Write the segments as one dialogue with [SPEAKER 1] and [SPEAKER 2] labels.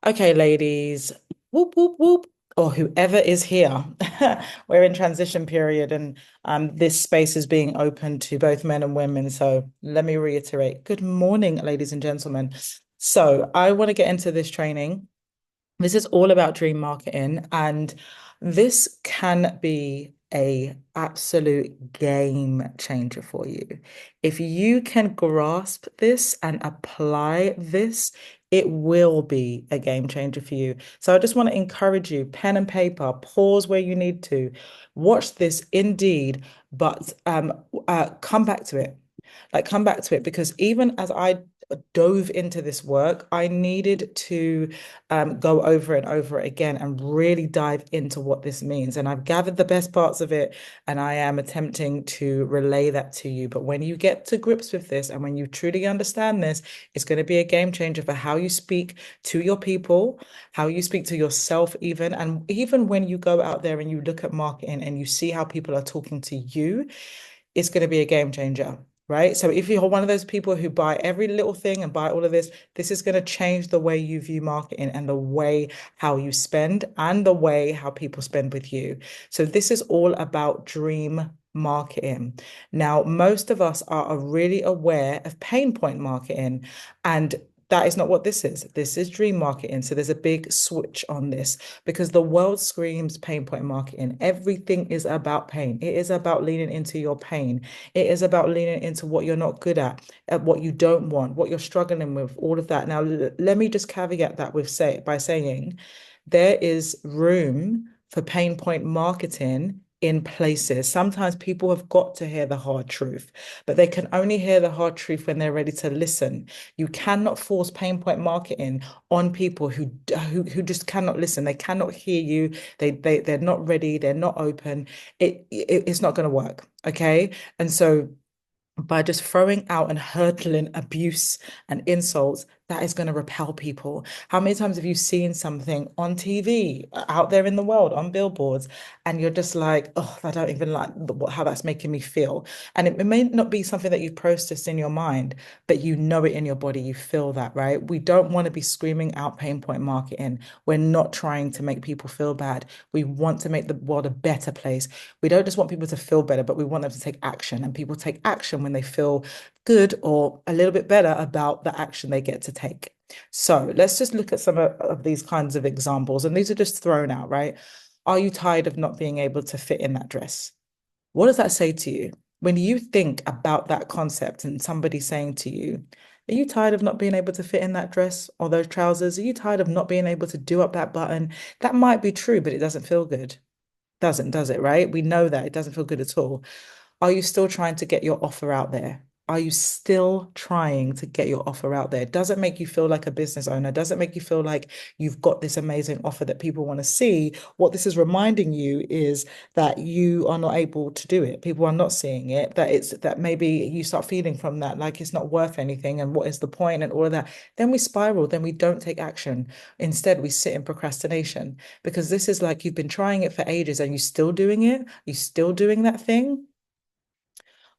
[SPEAKER 1] Okay, ladies, whoop, whoop, whoop, or whoever is here. We're in transition period and this space is being open to both men and women. So let me reiterate. Good morning, ladies and gentlemen. So I want to get into this training. This is all about dream marketing, and this can be a absolute game changer for you. If you can grasp this and apply this, it will be a game changer for you. So I just want to encourage you, pen and paper, pause where you need to, watch this indeed, but come back to it. Like come back to it because even as I dove into this work, I needed to go over and over it again and really dive into what this means. And I've gathered the best parts of it and I am attempting to relay that to you. But when you get to grips with this and when you truly understand this, it's going to be a game changer for how you speak to your people, how you speak to yourself, even. And even when you go out there and you look at marketing and you see how people are talking to you, it's going to be a game changer. Right. So if you're one of those people who buy every little thing and buy all of this, this is going to change the way you view marketing and the way how you spend and the way how people spend with you. So this is all about dream marketing. Now, most of us are really aware of pain point marketing, and that is not what this is. This is dream marketing. So there's a big switch on this because the world screams pain point marketing. Everything is about pain. It is about leaning into your pain. It is about leaning into what you're not good at what you don't want, what you're struggling with, all of that. Now, let me just caveat that with say by saying there is room for pain point marketing in places. Sometimes people have got to hear the hard truth, but they can only hear the hard truth when they're ready to listen. You cannot force pain point marketing on people who just cannot listen. They cannot hear you. They're not ready. They're not open. It's not going to work. Okay. And so by just throwing out and hurtling abuse and insults, that is going to repel people. How many times have you seen something on TV, out there in the world, on billboards, and you're just like, oh, I don't even like how that's making me feel. And it may not be something that you processed in your mind, but you know it in your body, you feel that, right? We don't want to be screaming out pain point marketing. We're not trying to make people feel bad. We want to make the world a better place. We don't just want people to feel better, but we want them to take action. And people take action when they feel good or a little bit better about the action they get to take. So let's just look at some of these kinds of examples. And these are just thrown out, right? Are you tired of not being able to fit in that dress? What does that say to you? When you think about that concept and somebody saying to you, are you tired of not being able to fit in that dress or those trousers? Are you tired of not being able to do up that button? That might be true, but it doesn't feel good. Doesn't, does it, right? We know that it doesn't feel good at all. Are you still trying to get your offer out there? Are you still trying to get your offer out there? Does it make you feel like a business owner? Does it make you feel like you've got this amazing offer that people want to see? What this is reminding you is that you are not able to do it. People are not seeing it, that it's that maybe you start feeling from that like it's not worth anything and what is the point and all of that. Then we spiral, then we don't take action. Instead, we sit in procrastination because this is like you've been trying it for ages and you still doing it. You still doing that thing.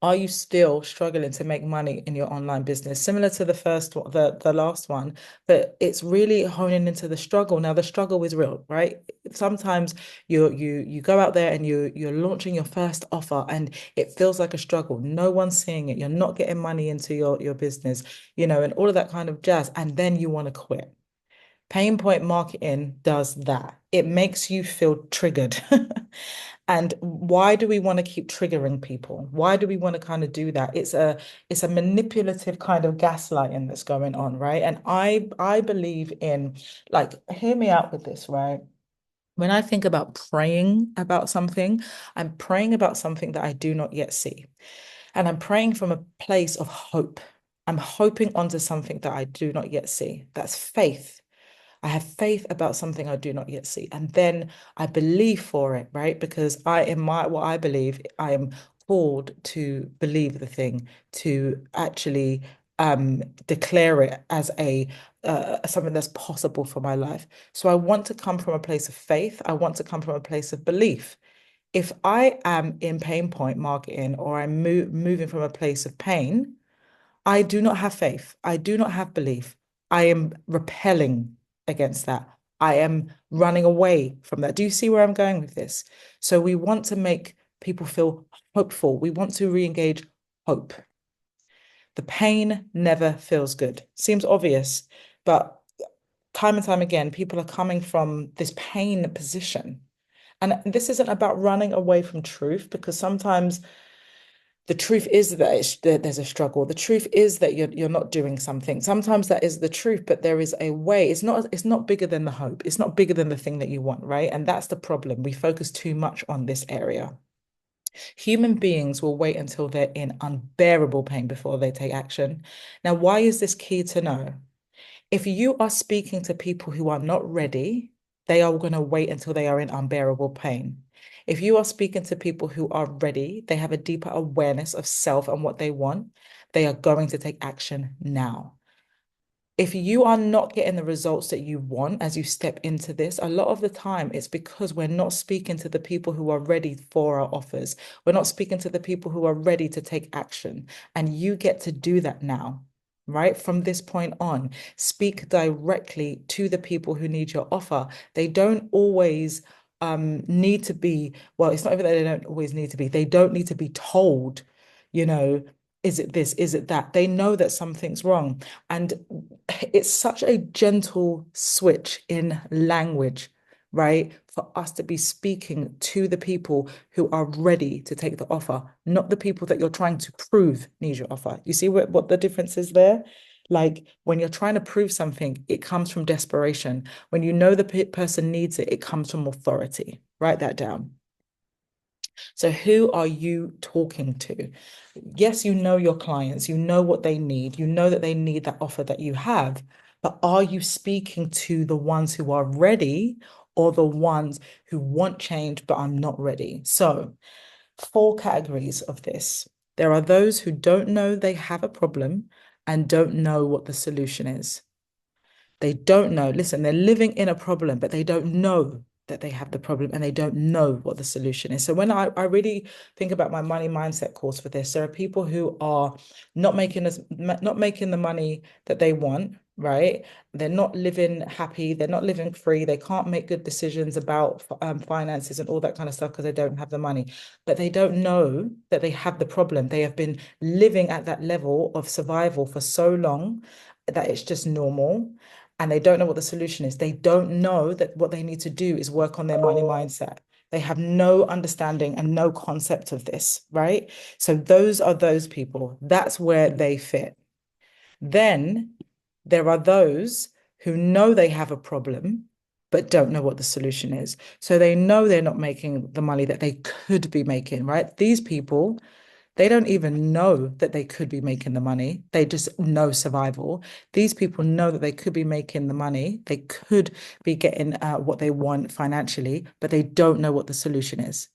[SPEAKER 1] Are you still struggling to make money in your online business? Similar to the first one, the last one, but it's really honing into the struggle. Now, the struggle is real, right? Sometimes you go out there and you're launching your first offer and it feels like a struggle. No one's seeing it. You're not getting money into your business, and all of that kind of jazz. And then you want to quit. Pain point marketing does that. It makes you feel triggered. And why do we want to keep triggering people? Why do we want to kind of do that? It's a manipulative kind of gaslighting that's going on, right? And I believe in like hear me out with this, right? When I think about praying about something, I'm praying about something that I do not yet see. And I'm praying from a place of hope. I'm hoping onto something that I do not yet see. That's faith. I have faith about something I do not yet see. And then I believe for it, right? Because in my what I believe, I am called to believe the thing, to actually declare it as a something that's possible for my life. So I want to come from a place of faith. I want to come from a place of belief. If I am in pain point marketing or I'm moving from a place of pain, I do not have faith. I do not have belief. I am repelling. against that. I am running away from that. Do you see where I'm going with this? So we want to make people feel hopeful. We want to re-engage hope. The pain never feels good. Seems obvious, but time and time again, people are coming from this pain position. And this isn't about running away from truth, because sometimes the truth is that, that there's a struggle. The truth is that you're not doing something. Sometimes that is the truth, but there is a way. It's not bigger than the hope. It's not bigger than the thing that you want, right? And that's the problem. We focus too much on this area. Human beings will wait until they're in unbearable pain before they take action. Now, why is this key to know? If you are speaking to people who are not ready, they are going to wait until they are in unbearable pain. If you are speaking to people who are ready, they have a deeper awareness of self and what they want, they are going to take action now. If you are not getting the results that you want as you step into this, a lot of the time it's because we're not speaking to the people who are ready for our offers. We're not speaking to the people who are ready to take action. And you get to do that now, right? From this point on, speak directly to the people who need your offer. They don't always need to be, well, it's not even that they don't always need to be, they don't need to be told, you know, is it this, is it that? They know that something's wrong. And it's such a gentle switch in language, right? For us to be speaking to the people who are ready to take the offer, not the people that you're trying to prove need your offer. You see what the difference is there? Like when you're trying to prove something, it comes from desperation. When you know the person needs it, it comes from authority. Write that down. So who are you talking to? Yes, you know your clients, you know what they need, you know that they need that offer that you have, but are you speaking to the ones who are ready or the ones who want change but are not ready? So, four categories of this. There are those who don't know they have a problem and don't know what the solution is. They don't know. Listen, they're living in a problem, but they don't know that they have the problem and they don't know what the solution is. So when I really think about my money mindset course for this, there are people who are not making the money that they want, right? They're not living happy, they're not living free, they can't make good decisions about finances and all that kind of stuff because they don't have the money. But they don't know that they have the problem. They have been living at that level of survival for so long that it's just normal, and they don't know what the solution is. They don't know that what they need to do is work on their money mindset. They have no understanding and no concept of this, right? So those are those people. That's where they fit. Then there are those who know they have a problem, but don't know what the solution is. So they know they're not making the money that they could be making, right? These people, they don't even know that they could be making the money. They just know survival. These people know that they could be making the money. They could be getting what they want financially, but they don't know what the solution is.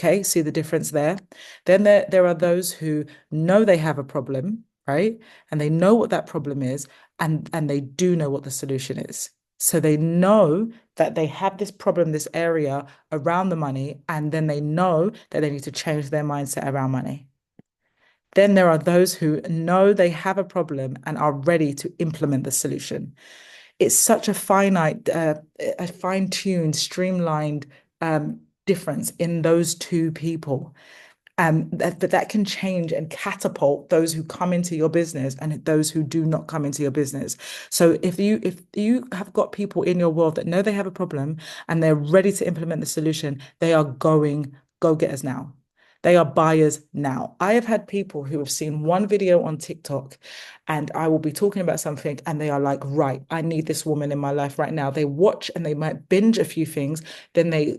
[SPEAKER 1] Okay, see the difference there? Then there are those who know they have a problem, right? And they know what that problem is, and they do know what the solution is. So they know that they have this problem, this area around the money, and then they know that they need to change their mindset around money. Then there are those who know they have a problem and are ready to implement the solution. It's such a a fine-tuned, streamlined difference in those two people. That can change and catapult those who come into your business and those who do not come into your business. So if you have got people in your world that know they have a problem and they're ready to implement the solution, they are going go-getters now. They are buyers now. I have had people who have seen one video on TikTok and I will be talking about something and they are like, right, I need this woman in my life right now. They watch and they might binge a few things, then they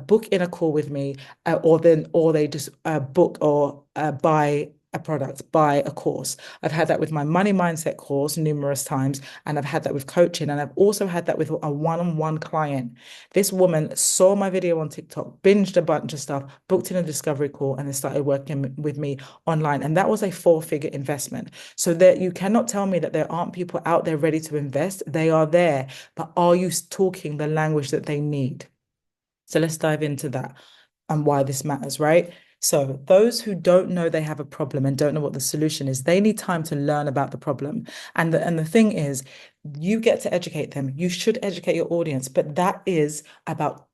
[SPEAKER 1] book in a call with me, or they just book or buy a product, buy a course. I've had that with my money mindset course numerous times, and I've had that with coaching, and I've also had that with a one-on-one client. This woman saw my video on TikTok, binged a bunch of stuff, booked in a discovery call, and then started working with me online. And that was a four-figure investment. So that you cannot tell me that there aren't people out there ready to invest. They are there, but are you talking the language that they need? So let's dive into that and why this matters, right? So those who don't know they have a problem and don't know what the solution is, they need time to learn about the problem. And the thing is, you get to educate them. You should educate your audience, but that is about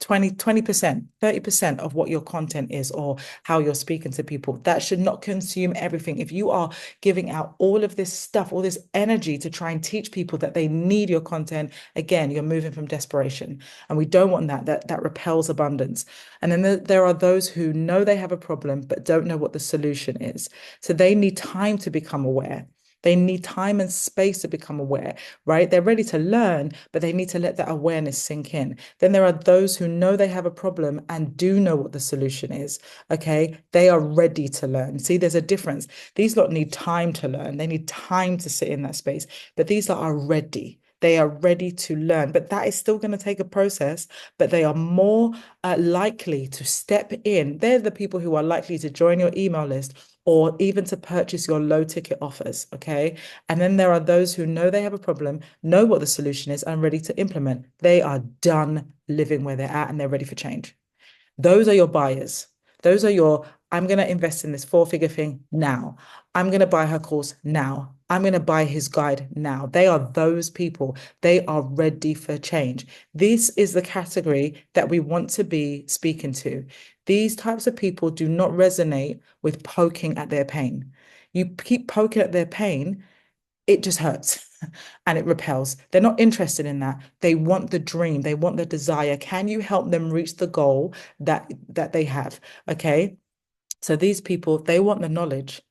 [SPEAKER 1] 20%, 30% of what your content is or how you're speaking to people. That should not consume everything. If you are giving out all of this stuff, all this energy to try and teach people that they need your content, again, you're moving from desperation. And we don't want that. That repels abundance. And then there are those who know they have a problem, but don't know what the solution is. So they need time to become aware. They need time and space to become aware, right? They're ready to learn, but they need to let that awareness sink in. Then there are those who know they have a problem and do know what the solution is. Okay. They are ready to learn. See, there's a difference. These lot need time to learn. They need time to sit in that space, but these lot are ready. They are ready to learn, but that is still going to take a process, but they are more likely to step in. They're the people who are likely to join your email list or even to purchase your low ticket offers. Okay. And then there are those who know they have a problem, know what the solution is, and ready to implement. They are done living where they're at and they're ready for change. Those are your buyers. Those are your, I'm going to invest in this four-figure thing now. I'm going to buy her course now. I'm going to buy his guide now. They are those people. They are ready for change. This is the category that we want to be speaking to. These types of people do not resonate with poking at their pain. You keep poking at their pain, it just hurts and it repels. They're not interested in that. They want the dream, they want the desire. Can you help them reach the goal that they have? Okay. So these people, they want the knowledge.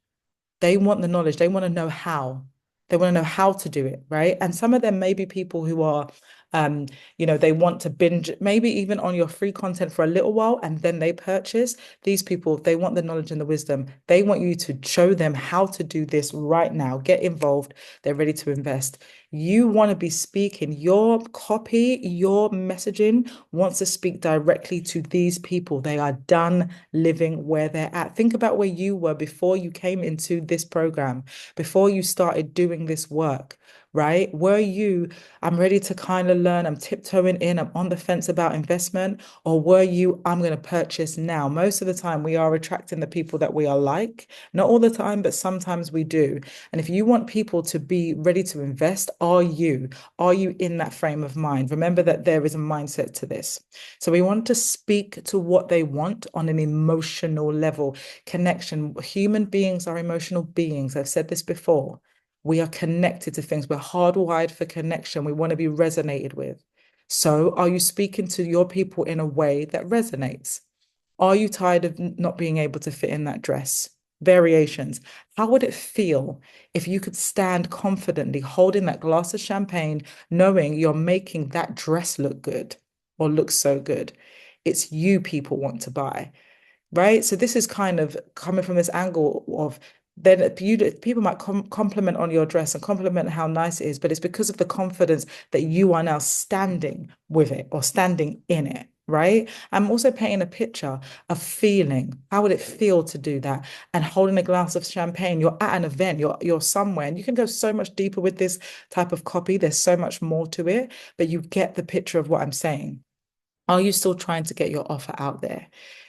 [SPEAKER 1] They want the knowledge. They want to know how. They want to know how to do it, right? And some of them may be people who are, um, they want to binge, maybe even on your free content for a little while, and then they purchase. These people, they want the knowledge and the wisdom. They want you to show them how to do this right now. Get involved. They're ready to invest. You want to be speaking. Your copy, your messaging wants to speak directly to these people. They are done living where they're at. Think about where you were before you came into this program, before you started doing this work, right? Were you, I'm ready to kind of learn, I'm tiptoeing in, I'm on the fence about investment, or were you, I'm going to purchase now? Most of the time, we are attracting the people that we are like, not all the time, but sometimes we do. And if you want people to be ready to invest, are you? Are you in that frame of mind? Remember that there is a mindset to this. So we want to speak to what they want on an emotional level. Connection. Human beings are emotional beings. I've said this before. We are connected to things. We're hardwired for connection. We want to be resonated with. So are you speaking to your people in a way that resonates? Are you tired of not being able to fit in that dress? Variations. How would it feel if you could stand confidently holding that glass of champagne, knowing you're making that dress look good or look so good? It's you people want to buy, right? So this is kind of coming from this angle of then people might compliment on your dress and compliment how nice it is, but it's because of the confidence that you are now standing with it or standing in it. Right. I'm also painting a picture of feeling. How would it feel to do that? And holding a glass of champagne, you're at an event, you're somewhere, and you can go so much deeper with this type of copy. There's so much more to it, but you get the picture of what I'm saying. Are you still trying to get your offer out there?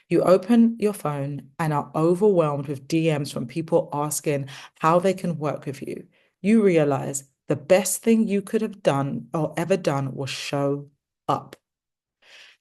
[SPEAKER 1] You open your phone and are overwhelmed with DMs from people asking how they can work with you. You realize the best thing you could have done or ever done was show up.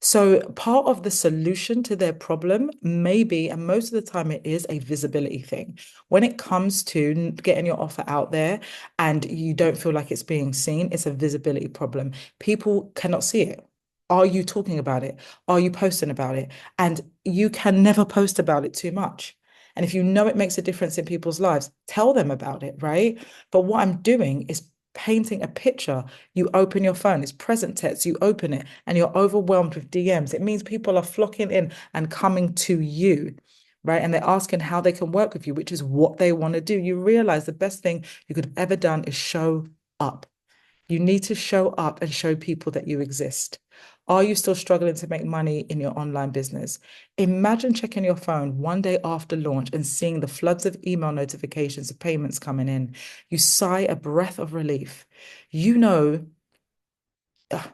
[SPEAKER 1] So part of the solution to their problem may be, and most of the time it is, a visibility thing. When it comes to getting your offer out there and you don't feel like it's being seen, it's a visibility problem. People cannot see it. Are you talking about it? Are you posting about it? And you can never post about it too much. And if you know it makes a difference in people's lives, tell them about it, right? But what I'm doing is painting a picture. You open your phone, it's present tense, you open it and you're overwhelmed with DMs. It means people are flocking in and coming to you, right? And they're asking how they can work with you, which is what they want to do. You realize the best thing you could have ever done is show up. You need to show up and show people that you exist. Are you still struggling to make money in your online business? Imagine checking your phone one day after launch and seeing the floods of email notifications of payments coming in. You sigh a breath of relief. You know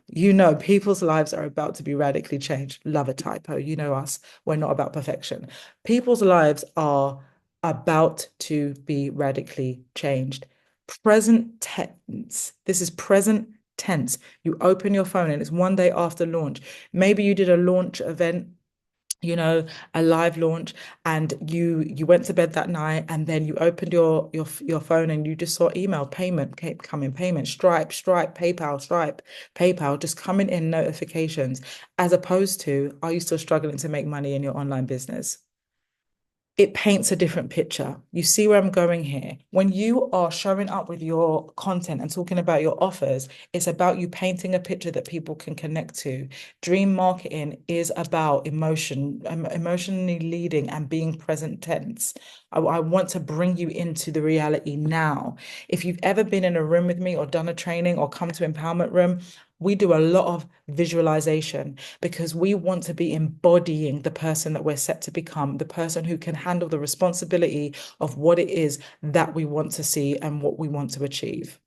[SPEAKER 1] You know, people's lives are about to be radically changed. Love a typo. You know us. We're not about perfection. People's lives are about to be radically changed. Present tense. This is present tense. You open your phone and it's one day after launch. Maybe you did a launch event, a live launch, and you went to bed that night, and then you opened your phone and you just saw email payment kept coming, payment, Stripe, PayPal, just coming in notifications, as opposed to, are you still struggling to make money in your online business? It paints a different picture. You see where I'm going here? When you are showing up with your content and talking about your offers, it's about you painting a picture that people can connect to. Dream marketing is about emotion, emotionally leading and being present tense. I want to bring you into the reality now. If you've ever been in a room with me or done a training or come to Empowerment Room, we do a lot of visualization because we want to be embodying the person that we're set to become, the person who can handle the responsibility of what it is that we want to see and what we want to achieve.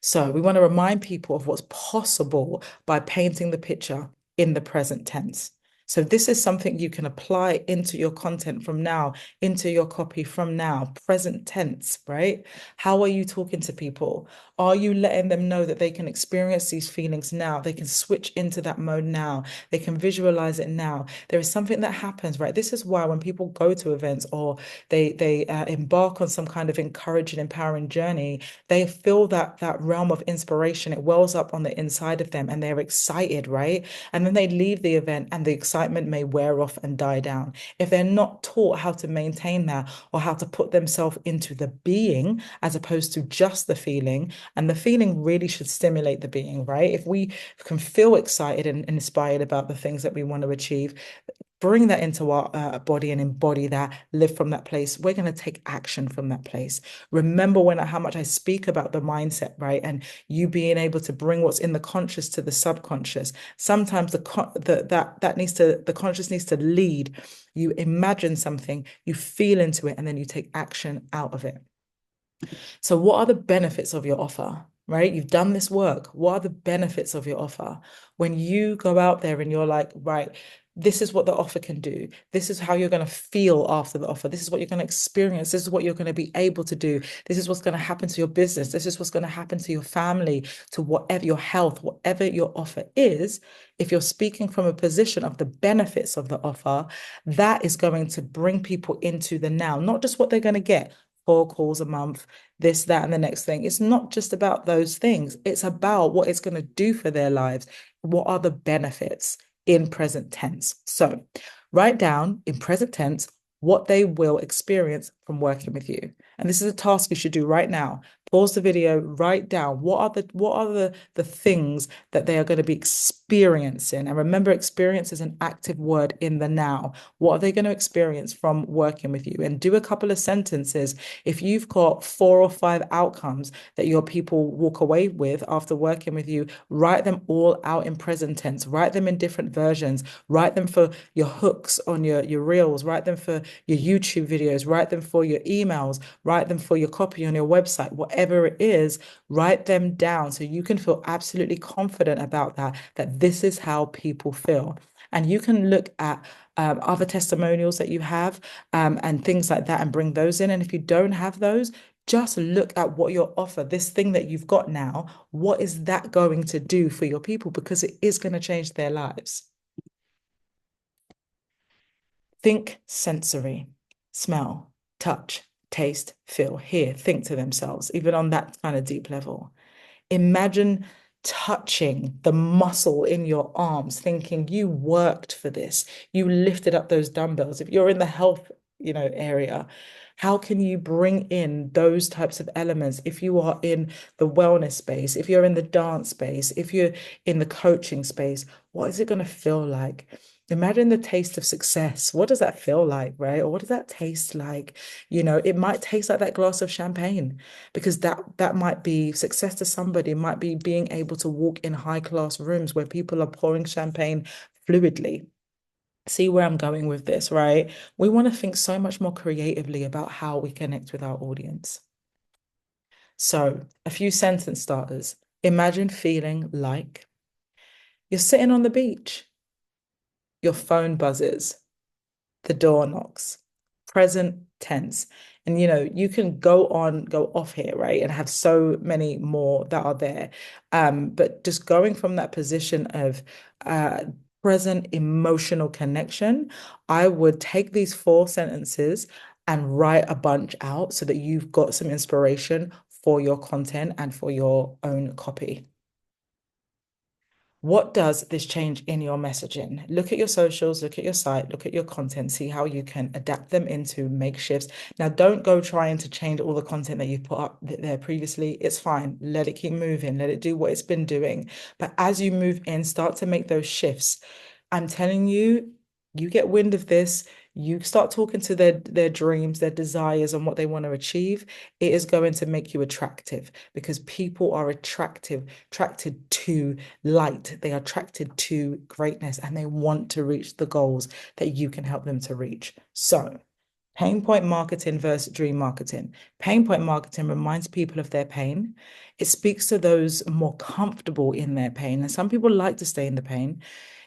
[SPEAKER 1] So we want to remind people of what's possible by painting the picture in the present tense. So this is something you can apply into your content from now, into your copy from now, present tense, right? How are you talking to people? Are you letting them know that they can experience these feelings now? They can switch into that mode now. They can visualize it now. There is something that happens, right? This is why when people go to events or they embark on some kind of encouraging, empowering journey, they feel that realm of inspiration. It wells up on the inside of them and they're excited, right? And then they leave the event and the excitement may wear off and die down. If they're not taught how to maintain that or how to put themselves into the being as opposed to just the feeling, and the feeling really should stimulate the being, right? If we can feel excited and inspired about the things that we want to achieve, bring that into our body and embody that, live from that place. We're going to take action from that place. Remember how much I speak about the mindset, right? And you being able to bring what's in the conscious to the subconscious. Sometimes the conscious needs to lead. You imagine something, you feel into it, and then you take action out of it. So what are the benefits of your offer? Right? You've done this work. What are the benefits of your offer? When you go out there and you're like, right, this is what the offer can do. This is how you're going to feel after the offer. This is what you're going to experience. This is what you're going to be able to do. This is what's going to happen to your business. This is what's going to happen to your family, to whatever your health, whatever your offer is. If you're speaking from a position of the benefits of the offer, that is going to bring people into the now, not just what they're going to get. 4 calls a month, this, that, and the next thing. It's not just about those things. It's about what it's going to do for their lives. What are the benefits in present tense? So write down in present tense what they will experience from working with you. And this is a task you should do right now. Pause the video, write down what are the things that they are going to be experiencing. And remember, experience is an active word in the now. What are they going to experience from working with you? And do a couple of sentences. If you've got 4 or 5 outcomes that your people walk away with after working with you, write them all out in present tense. Write them in different versions. Write them for your hooks on your reels. Write them for your YouTube videos. Write them for your emails. Write them for your copy on your website. Whatever it is, write them down so you can feel absolutely confident about that this is how people feel. And you can look at other testimonials that you have and things like that and bring those in. And if you don't have those, just look at what your offer, this thing that you've got now, what is that going to do for your people? Because it is going to change their lives. Think sensory, smell, touch, taste, feel, hear, think to themselves, even on that kind of deep level. Imagine touching the muscle in your arms, thinking you worked for this, you lifted up those dumbbells. If you're in the health, area, how can you bring in those types of elements if you are in the wellness space, if you're in the dance space, if you're in the coaching space? What is it going to feel like? Imagine the taste of success. What does that feel like, right? Or what does that taste like? It might taste like that glass of champagne because that might be success to somebody, might be being able to walk in high class rooms where people are pouring champagne fluidly. See where I'm going with this, right? We want to think so much more creatively about how we connect with our audience. So, a few sentence starters. Imagine feeling like you're sitting on the beach, your phone buzzes, the door knocks, present tense. And you can go off here, right? And have so many more that are there. But just going from that position of uh present emotional connection, I would take these four sentences and write a bunch out so that you've got some inspiration for your content and for your own copy. What does this change in your messaging? Look at your socials, look at your site, look at your content, see how you can adapt them into makeshifts. Now, don't go trying to change all the content that you put up there previously. It's fine. Let it keep moving, let it do what it's been doing. But as you move in, start to make those shifts. I'm telling you, you get wind of this, you start talking to their dreams, their desires, and what they want to achieve, it is going to make you attractive because people are attracted to light. They are attracted to greatness and they want to reach the goals that you can help them to reach. So, pain point marketing versus dream marketing. Pain point marketing reminds people of their pain. It speaks to those more comfortable in their pain. And some people like to stay in the pain.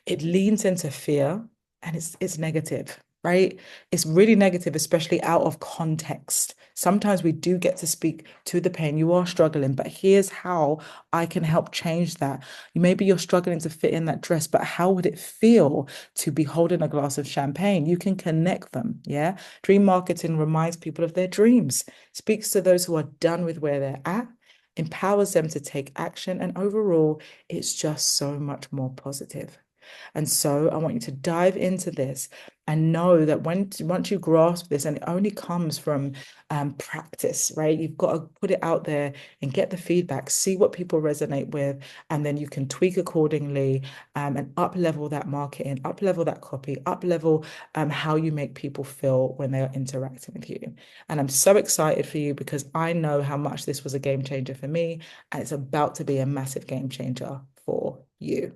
[SPEAKER 1] It leans into fear and it's negative, right? It's really negative, especially out of context. Sometimes we do get to speak to the pain. You are struggling, but here's how I can help change that. Maybe you're struggling to fit in that dress, but how would it feel to be holding a glass of champagne? You can connect them. Yeah. Dream marketing reminds people of their dreams, speaks to those who are done with where they're at, empowers them to take action. And overall, it's just so much more positive. And so I want you to dive into this and know that once you grasp this, and it only comes from practice, right? You've got to put it out there and get the feedback, see what people resonate with, and then you can tweak accordingly and up level that marketing, up level that copy, up level how you make people feel when they are interacting with you. And I'm so excited for you because I know how much this was a game changer for me, and it's about to be a massive game changer for you.